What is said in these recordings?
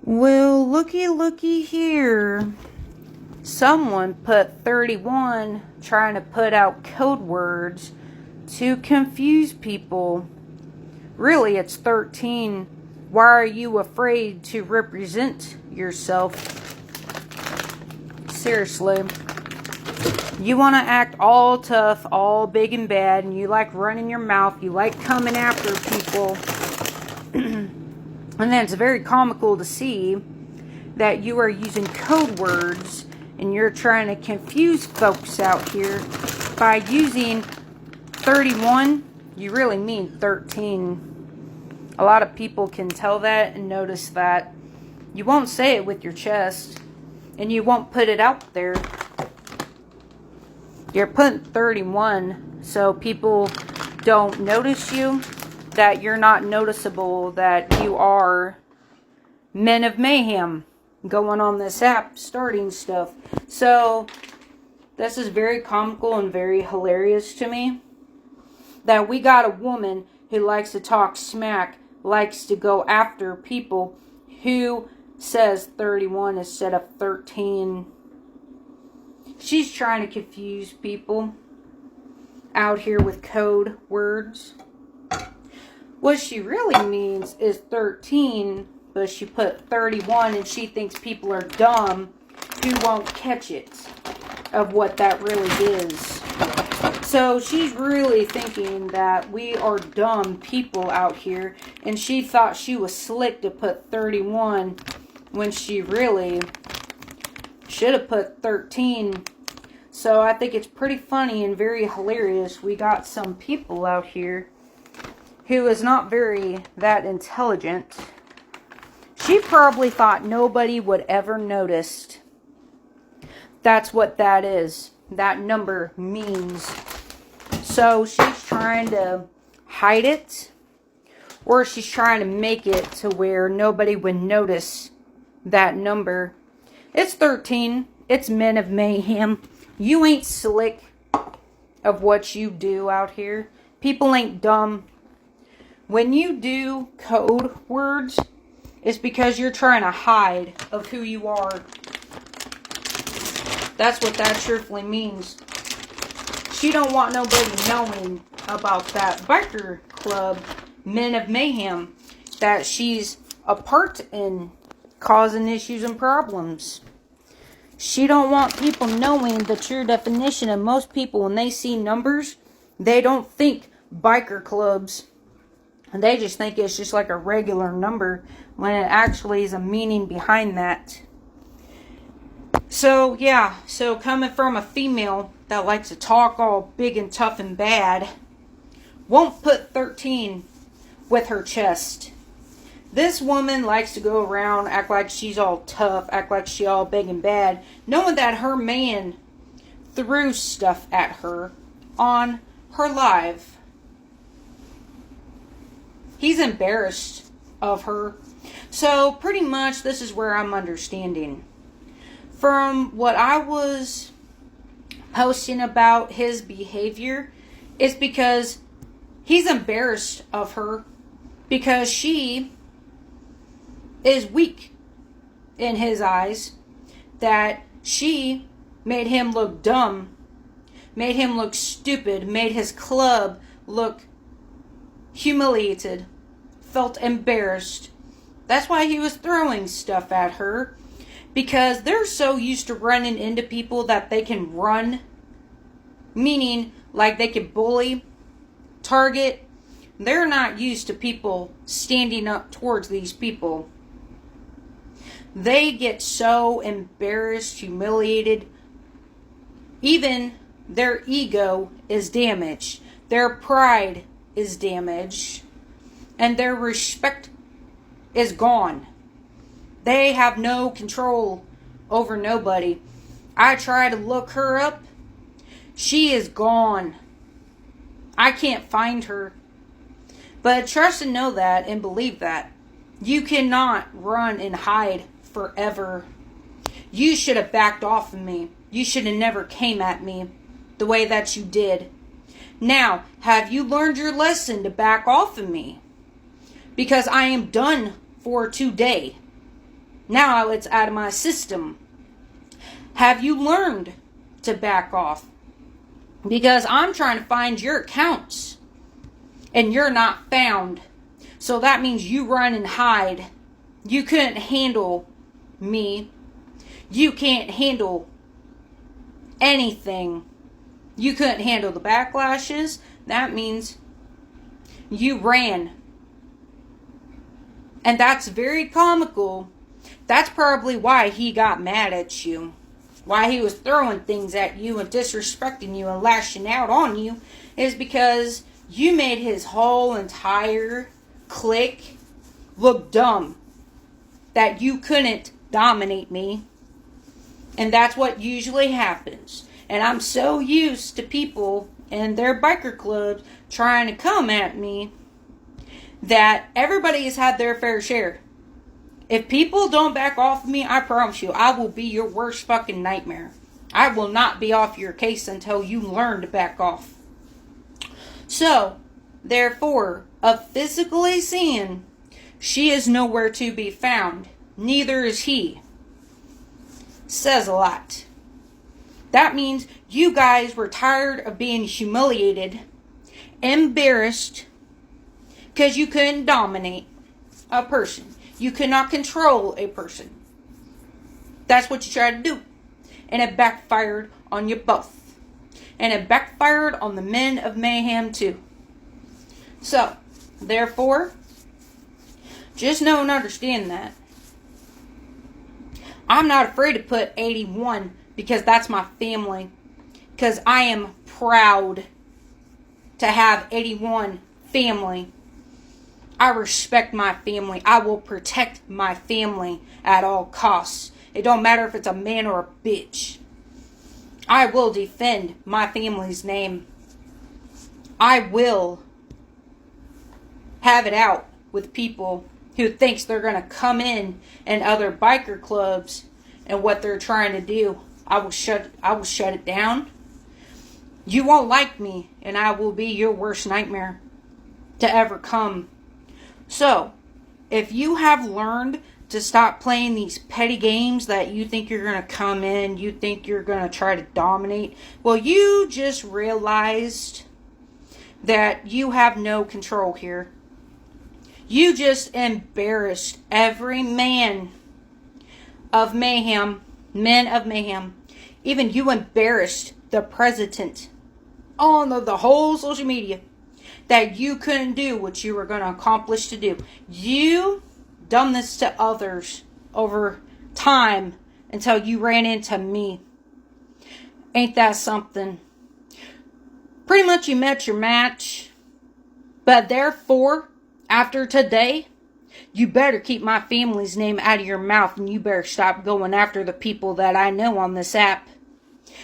Well, looky here. Someone put 31 trying to put out code words to confuse people. Really, it's 13. Why are you afraid to represent yourself? Seriously. You want to act all tough, all big and bad, and you like running your mouth. You like coming after people. And then it's very comical to see that you are using code words and you're trying to confuse folks out here by using 31. You really mean 13. A lot of people can tell that and notice that. You won't say it with your chest and you won't put it out there. You're putting 31 so people don't notice you, that you're not noticeable, that you are men of mayhem going on this app, starting stuff. So, this is very comical and very hilarious to me. That we got a woman who likes to talk smack, likes to go after people, who says 31 instead of 13. She's trying to confuse people out here with code words. What she really means is 13, but she put 31 and she thinks people are dumb who won't catch it of what that really is. So she's really thinking that we are dumb people out here, and she thought she was slick to put 31 when she really should have put 13. So I think it's pretty funny and very hilarious. We got some people out here who is not very that intelligent. She probably thought nobody would ever notice. That's what that is. That number means. So she's trying to hide it, or she's trying to make it to where nobody would notice that number. It's 13. It's men of mayhem. You ain't slick of what you do out here. People ain't dumb. When you do code words, it's because you're trying to hide of who you are. That's what that truthfully means. She don't want nobody knowing about that biker club, Men of Mayhem, that she's a part in causing issues and problems. She don't want people knowing the true definition. And most people, when they see numbers, they don't think biker clubs. And they just think it's just like a regular number, when it actually is a meaning behind that. So, yeah. So, coming from a female that likes to talk all big and tough and bad, won't put 13 with her chest. This woman likes to go around, act like she's all tough, act like she's all big and bad, knowing that her man threw stuff at her on her live. He's embarrassed of her. So pretty much this is where I'm understanding. From what I was posting about his behavior, it's because he's embarrassed of her because she is weak in his eyes, that she made him look dumb, made him look stupid, made his club look humiliated, felt embarrassed. That's why he was throwing stuff at her, because they're so used to running into people that they can run, meaning like they can bully, target. They're not used to people standing up towards these people. They get so embarrassed, humiliated. Even their ego is damaged. Their pride is damaged. And their respect is gone. They have no control over nobody. I try to look her up. She is gone. I can't find her. But trust and know that and believe that. You cannot run and hide forever. You should have backed off of me. You should have never came at me the way that you did. Now, have you learned your lesson to back off of me? Because I am done for today. Now it's out of my system. Have you learned to back off? Because I'm trying to find your accounts. And you're not found. So that means you run and hide. You couldn't handle me. You can't handle anything. You couldn't handle the backlashes. That means you ran. And that's very comical. That's probably why he got mad at you. Why he was throwing things at you and disrespecting you and lashing out on you is because you made his whole entire clique look dumb. That you couldn't dominate me. And that's what usually happens. And I'm so used to people and their biker clubs trying to come at me that everybody has had their fair share. If people don't back off of me, I promise you, I will be your worst fucking nightmare. I will not be off your case until you learn to back off. So, therefore, of physically seeing, she is nowhere to be found. Neither is he. Says a lot. That means you guys were tired of being humiliated, embarrassed, because you couldn't dominate a person. You could not control a person. That's what you tried to do. And it backfired on you both. And it backfired on the men of mayhem too. So, therefore, just know and understand that. I'm not afraid to put 81 because that's my family. Because I am proud to have 81 family. I respect my family. I will protect my family at all costs. It don't matter if it's a man or a bitch. I will defend my family's name. I will have it out with people who thinks they're going to come in and other biker clubs and what they're trying to do. I will shut it down. You won't like me, and I will be your worst nightmare to ever come. So, if you have learned to stop playing these petty games that you think you're going to come in, you think you're going to try to dominate, well, you just realized that you have no control here. You just embarrassed every man of mayhem, men of mayhem. Even you embarrassed the president on the whole social media. That you couldn't do what you were going to accomplish to do. You done this to others over time until you ran into me. Ain't that something? Pretty much you met your match. But therefore, after today, you better keep my family's name out of your mouth and you better stop going after the people that I know on this app.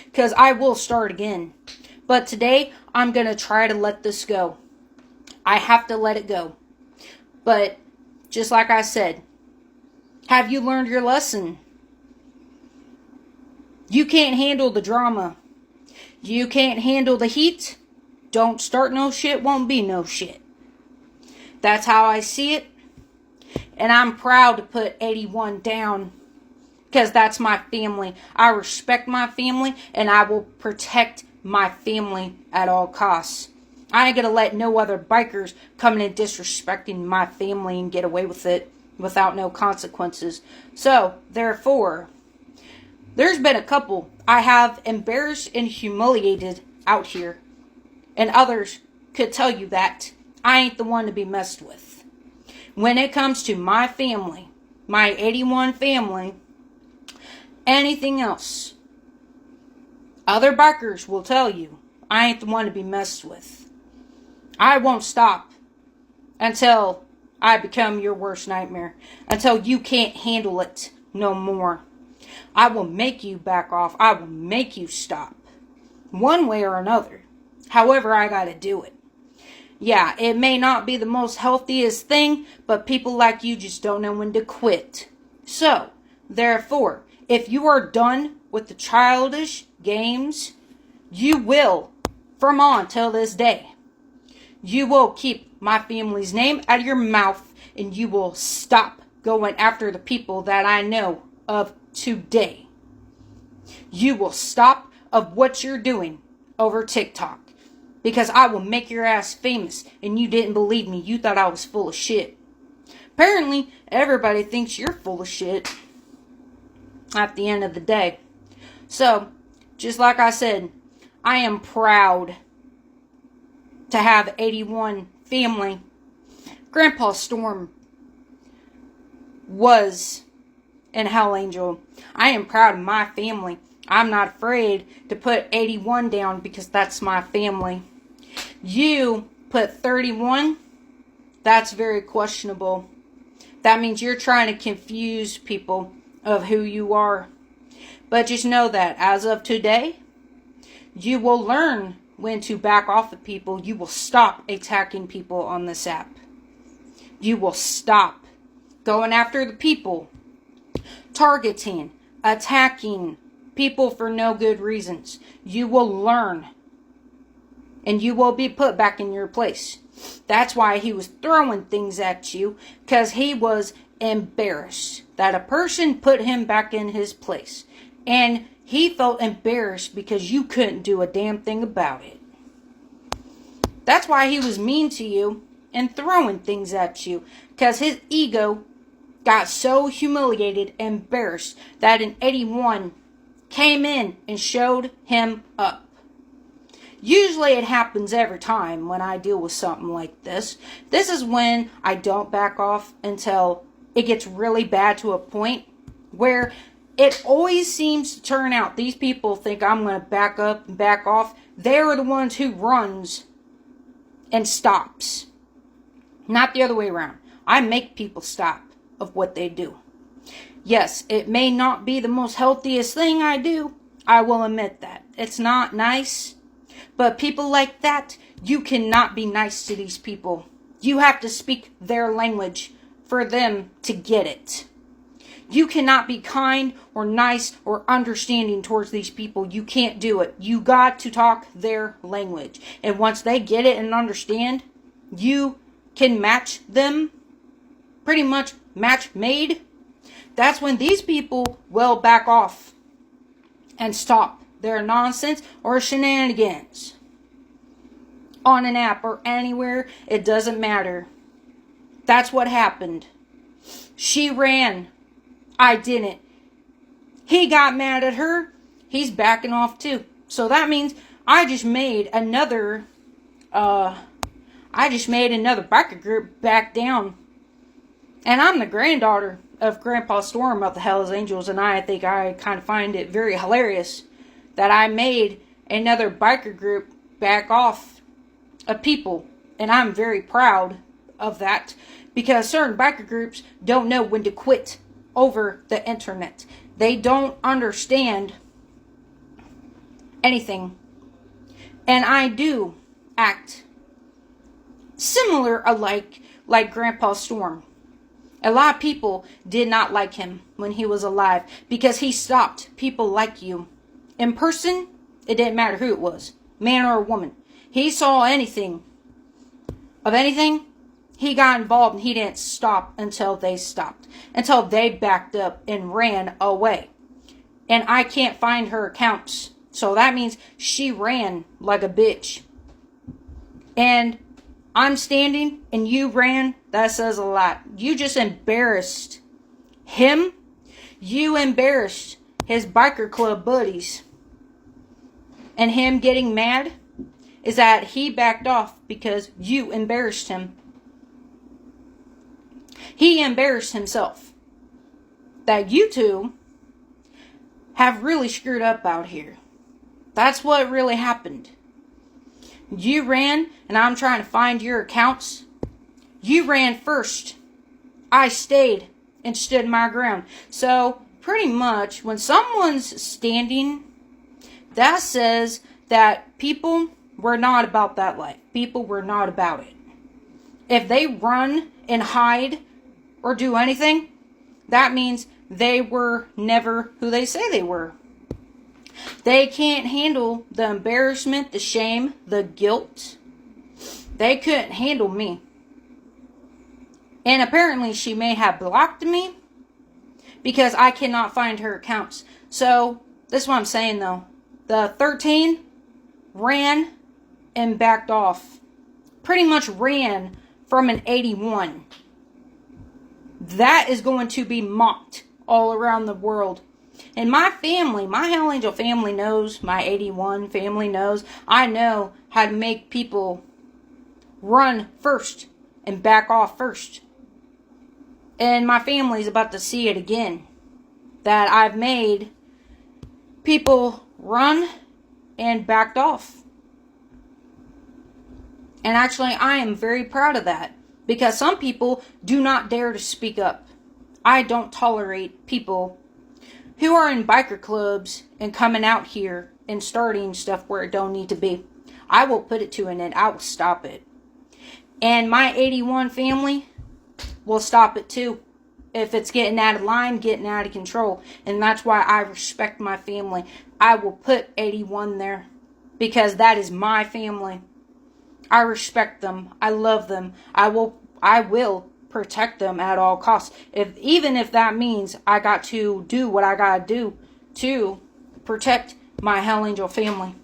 Because I will start again. But today, I'm going to try to let this go. I have to let it go. But, just like I said, have you learned your lesson? You can't handle the drama. You can't handle the heat. Don't start no shit, won't be no shit. That's how I see it. And I'm proud to put 81 down. Because that's my family. I respect my family. And I will protect my family at all costs. I ain't going to let no other bikers come in and disrespecting my family and get away with it without no consequences. So, therefore, there's been a couple I have embarrassed and humiliated out here. And others could tell you that I ain't the one to be messed with. When it comes to my family, my 81 family, anything else, other bikers will tell you I ain't the one to be messed with. I won't stop until I become your worst nightmare. Until you can't handle it no more. I will make you back off. I will make you stop. One way or another. However I gotta do it. Yeah, it may not be the most healthiest thing, but people like you just don't know when to quit. So, therefore, if you are done with the childish games, you will, from on till this day, you will keep my family's name out of your mouth and you will stop going after the people that I know of today. You will stop of what you're doing over TikTok. Because I will make your ass famous. And you didn't believe me. You thought I was full of shit. Apparently, everybody thinks you're full of shit. At the end of the day. So, just like I said, I am proud to have 81 family. Grandpa Storm was an hell angel. I am proud of my family. I'm not afraid to put 81 down because that's my family. You put 31, that's very questionable. That means you're trying to confuse people of who you are. But just know that as of today, you will learn when to back off of people. You will stop attacking people on this app. You will stop going after the people, targeting, attacking people for no good reasons. You will learn. And you will be put back in your place. That's why he was throwing things at you. Because he was embarrassed that a person put him back in his place. And he felt embarrassed because you couldn't do a damn thing about it. That's why he was mean to you and throwing things at you. Because his ego got so humiliated and embarrassed that an 81 came in and showed him up. Usually it happens every time when I deal with something like this. This is when I don't back off until it gets really bad to a point where it always seems to turn out. These people think I'm going to back up and back off. They're the ones who runs and stops. Not the other way around. I make people stop of what they do. Yes, it may not be the most healthiest thing I do. I will admit that. It's not nice. But people like that, you cannot be nice to these people. You have to speak their language for them to get it. You cannot be kind or nice or understanding towards these people. You can't do it. You got to talk their language. And once they get it and understand, you can match them. Pretty much match made. That's when these people will back off and stop their nonsense or shenanigans. On an app or anywhere, it doesn't matter. That's what happened. She ran. I didn't. He got mad at her. He's backing off too. So that means I just made another biker group back down. And I'm the granddaughter of Grandpa Storm of the Hells Angels, and I think I kind of find it very hilarious that I made another biker group back off of people. And I'm very proud of that, because certain biker groups don't know when to quit over the internet. They don't understand anything. And I do act similar alike like Grandpa Storm. A lot of people did not like him when he was alive because he stopped people like you. In person, it didn't matter who it was, man or woman. He saw anything, he got involved, and he didn't stop until they stopped. Until they backed up and ran away. And I can't find her accounts. So that means she ran like a bitch. And I'm standing and you ran. That says a lot. You just embarrassed him. You embarrassed his biker club buddies. And him getting mad is that he backed off because you embarrassed him. He embarrassed himself. That you two have really screwed up out here. That's what really happened. You ran, and I'm trying to find your accounts. You ran first. I stayed and stood my ground. So, pretty much, when someone's standing, that says that people were not about that life. People were not about it. If they run and hide or do anything, that means they were never who they say they were. They can't handle the embarrassment, the shame, the guilt. They couldn't handle me. And apparently she may have blocked me because I cannot find her accounts. So, this is what I'm saying though. The 13 ran and backed off. Pretty much ran from an 81. That is going to be mocked all around the world. And my family, my Hell Angel family knows, my 81 family knows, I know how to make people run first and back off first. And my family's about to see it again. That I've made people run and backed off. And actually, I am very proud of that. Because some people do not dare to speak up. I don't tolerate people who are in biker clubs and coming out here and starting stuff where it don't need to be. I will put it to an end. I will stop it. And my 81 family will stop it too. If it's getting out of line, getting out of control. And that's why I respect my family. I will put 81 there. Because that is my family. I respect them. I love them. I will protect them at all costs. Even if that means I got to do what I got to do to protect my Hell Angel family.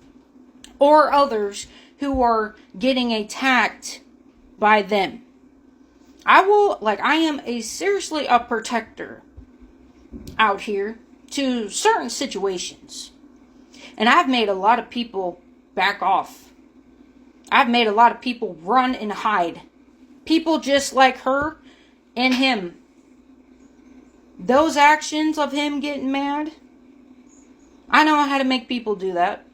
Or others who are getting attacked by them. I am seriously a protector out here to certain situations. And I've made a lot of people back off. I've made a lot of people run and hide. People just like her and him. Those actions of him getting mad, I know how to make people do that.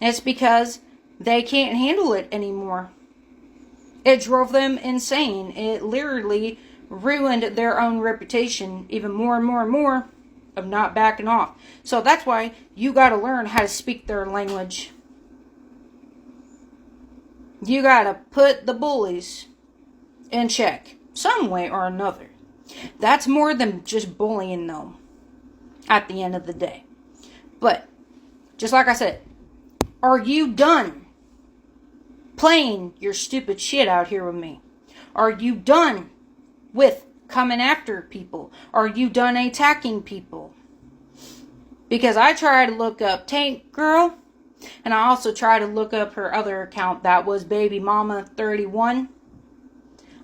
It's because they can't handle it anymore. It drove them insane. It literally ruined their own reputation even more and more and more of not backing off. So that's why you got to learn how to speak their language. You got to put the bullies in check some way or another. That's more than just bullying though at the end of the day. But just like I said, are you done playing your stupid shit out here with me? Are you done with coming after people? Are you done attacking people? Because I try to look up Tank Girl, and I also try to look up her other account that was Baby Mama 31.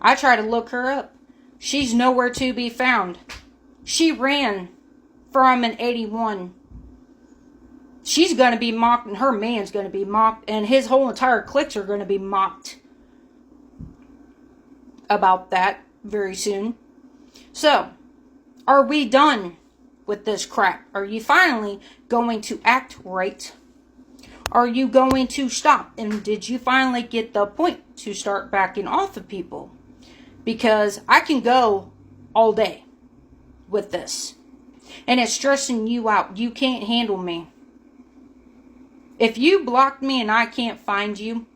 I try to look her up. She's nowhere to be found. She ran from an 81. She's going to be mocked, and her man's going to be mocked, and his whole entire cliques are going to be mocked about that very soon. So, are we done with this crap? Are you finally going to act right? Are you going to stop? And did you finally get the point to start backing off of people? Because I can go all day with this. And it's stressing you out. You can't handle me. If you blocked me and I can't find you,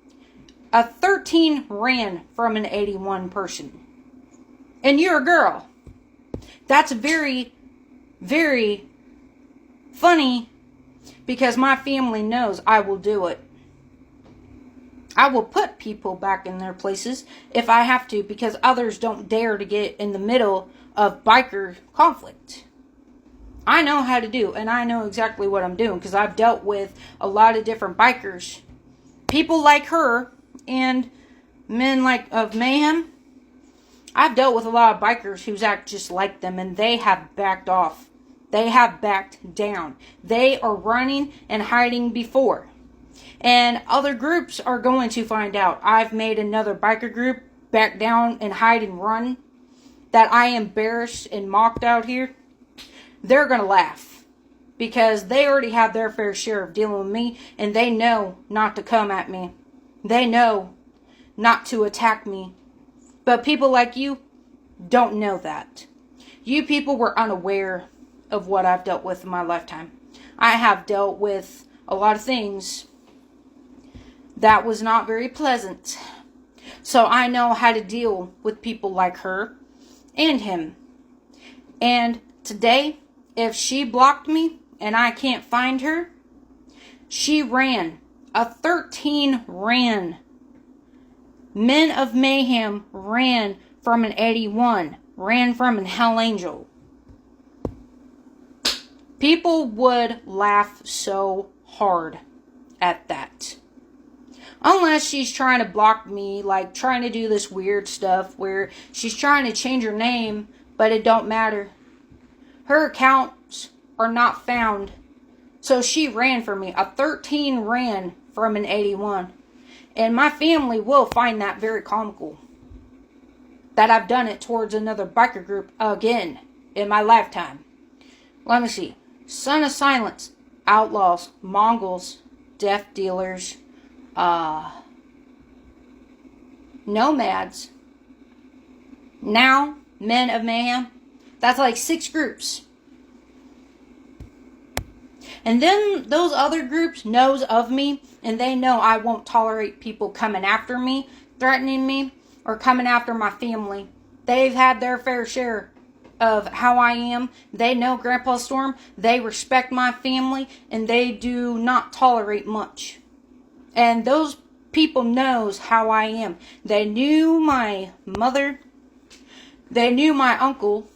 a 13 ran from an 81 person. And you're a girl. That's very, very funny because my family knows I will do it. I will put people back in their places if I have to because others don't dare to get in the middle of biker conflict. I know how to do, and I know exactly what I'm doing because I've dealt with a lot of different bikers. People like her and men like of mayhem. I've dealt with a lot of bikers who act just like them, and they have backed off. They have backed down. They are running and hiding before. And other groups are going to find out. I've made another biker group back down and hide and run that I embarrassed and mocked out here. They're going to laugh because they already have their fair share of dealing with me, and they know not to come at me. They know not to attack me. But people like you don't know that. You people were unaware of what I've dealt with in my lifetime. I have dealt with a lot of things that was not very pleasant. So I know how to deal with people like her and him. And today, if she blocked me and I can't find her, she ran. A 13 ran. Men of Mayhem ran from an 81, ran from an Hell Angel. People would laugh so hard at that. Unless she's trying to block me, like trying to do this weird stuff where she's trying to change her name, but it don't matter. Her accounts are not found. So she ran from me. A 13 ran from an 81. And my family will find that very comical. That I've done it towards another biker group again in my lifetime. Let me see. Son of Silence, Outlaws, Mongols, Death Dealers, Nomads, now Men of Mayhem. That's like 6 groups. And then those other groups knows of me, and they know I won't tolerate people coming after me, threatening me, or coming after my family. They've had their fair share of how I am. They know Grandpa Storm. They respect my family, and they do not tolerate much. And those people knows how I am. They knew my mother. They knew my uncle.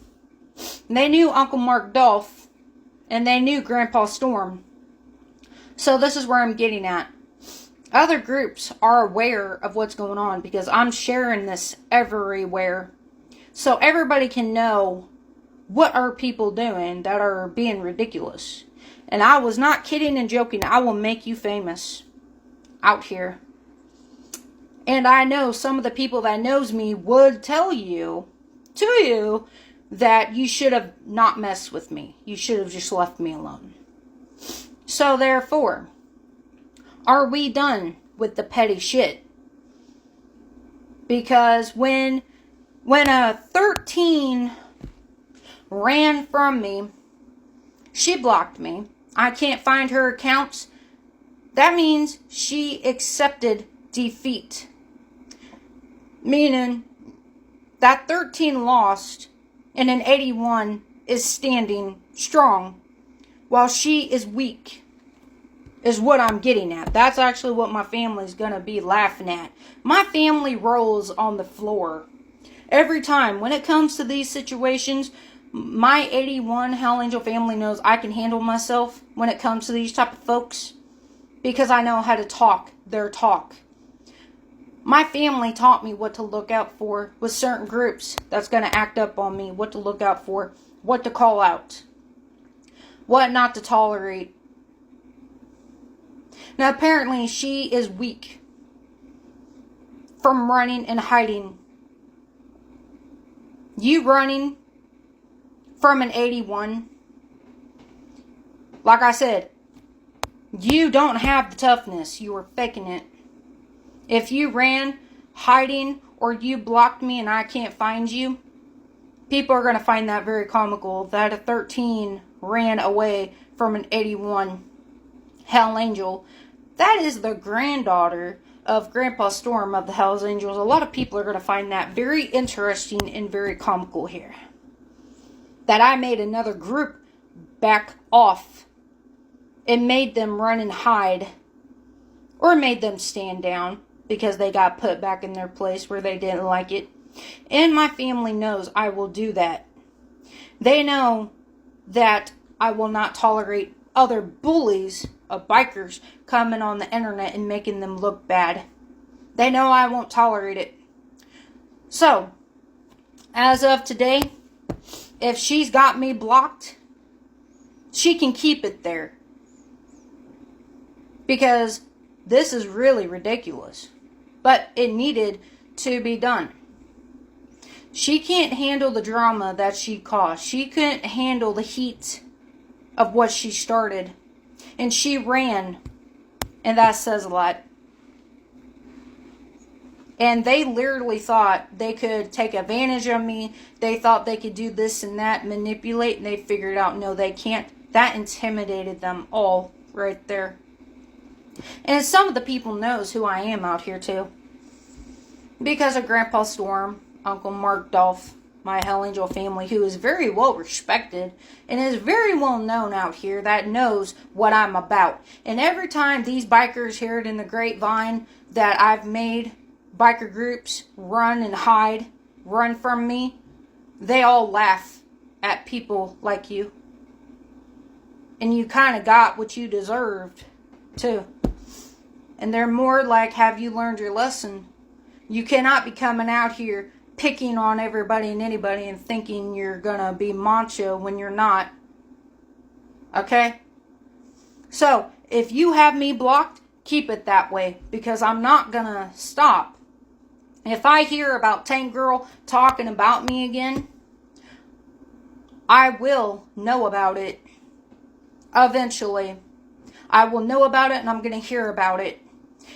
They knew Uncle Mark Dolph. And they knew Grandpa Storm. So this is where I'm getting at. Other groups are aware of what's going on because I'm sharing this everywhere. So everybody can know what are people doing that are being ridiculous. And I was not kidding and joking. I will make you famous out here. And I know some of the people that knows me would tell you, that you should have not messed with me. You should have just left me alone. So therefore, are we done with the petty shit? Because when a 13 ran from me, she blocked me. I can't find her accounts. That means she accepted defeat. Meaning that 13 lost and an 81 is standing strong while she is weak, is what I'm getting at. That's actually what my family's going to be laughing at. My family rolls on the floor. Every time, when it comes to these situations, my 81 Hell Angel family knows I can handle myself when it comes to these type of folks. Because I know how to talk their talk. My family taught me what to look out for with certain groups that's going to act up on me. What to look out for. What to call out. What not to tolerate. Now apparently she is weak from running and hiding. You running from an 81. Like I said, you don't have the toughness. You were faking it. If you ran, hiding, or you blocked me and I can't find you, people are going to find that very comical. That a 13 ran away from an 81 Hell Angel. That is the granddaughter of Grandpa Storm of the Hells Angels. A lot of people are going to find that very interesting and very comical here. That I made another group back off. It made them run and hide. Or made them stand down. Because they got put back in their place where they didn't like it. And my family knows I will do that. They know that I will not tolerate other bullies of bikers coming on the internet and making them look bad. They know I won't tolerate it. So, as of today, if she's got me blocked, she can keep it there. Because this is really ridiculous. But it needed to be done. She can't handle the drama that she caused. She couldn't handle the heat of what she started. And she ran. And that says a lot. And they literally thought they could take advantage of me. They thought they could do this and that, manipulate. And they figured out, no, they can't. That intimidated them all right there. And some of the people knows who I am out here too. Because of Grandpa Storm, Uncle Mark Dolph, my Hell Angel family, who is very well respected and is very well known out here, that knows what I'm about. And every time these bikers hear it in the grapevine that I've made biker groups run and hide run from me, they all laugh at people like you. And you kind of got what you deserved, too. And they're more like, have you learned your lesson? You cannot be coming out here picking on everybody and anybody and thinking you're gonna be macho when you're not. Okay? So, if you have me blocked, keep it that way, because I'm not gonna stop. If I hear about Tank Girl talking about me again, I will know about it. Eventually. I will know about it and I'm going to hear about it.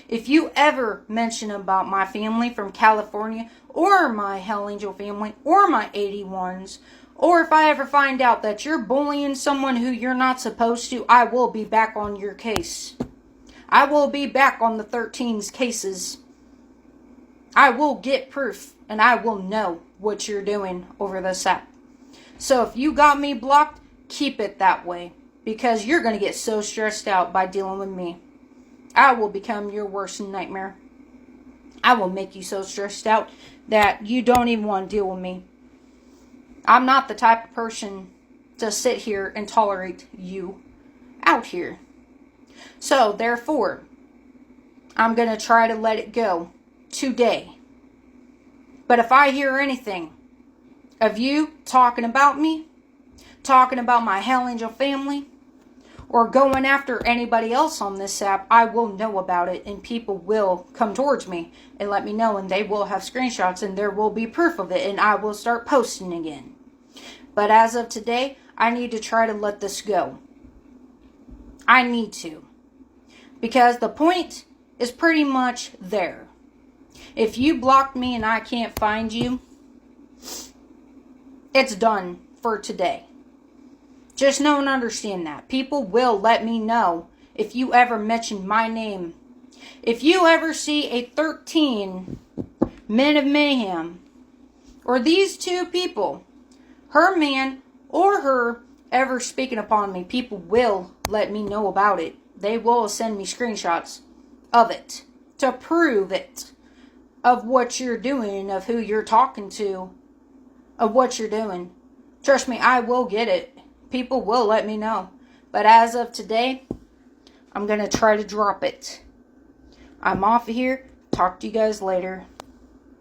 If you ever mention about my family from California, or my Hell Angel family, or my 81s, or if I ever find out that you're bullying someone who you're not supposed to, I will be back on your case. I will be back on the 13's cases. I will get proof, and I will know what you're doing over this app. So if you got me blocked, keep it that way, because you're going to get so stressed out by dealing with me. I will become your worst nightmare. I will make you so stressed out that you don't even want to deal with me. I'm not the type of person to sit here and tolerate you out here. So, therefore, I'm going to try to let it go today. But if I hear anything of you talking about me, talking about my Hell Angel family, or going after anybody else on this app, I will know about it, and people will come towards me and let me know, and they will have screenshots, and there will be proof of it, and I will start posting again. But as of today, I need to try to let this go. I need to. Because the point is pretty much there. If you blocked me and I can't find you, it's done for today. Just know and understand that. People will let me know if you ever mention my name. If you ever see a 13 Men of Mayhem, or these two people, her man or her, ever speaking upon me, people will let me know about it. They will send me screenshots of it to prove it, of what you're doing, of who you're talking to, of what you're doing. Trust me, I will get it. People will let me know. But as of today, I'm going to try to drop it. I'm off of here. Talk to you guys later.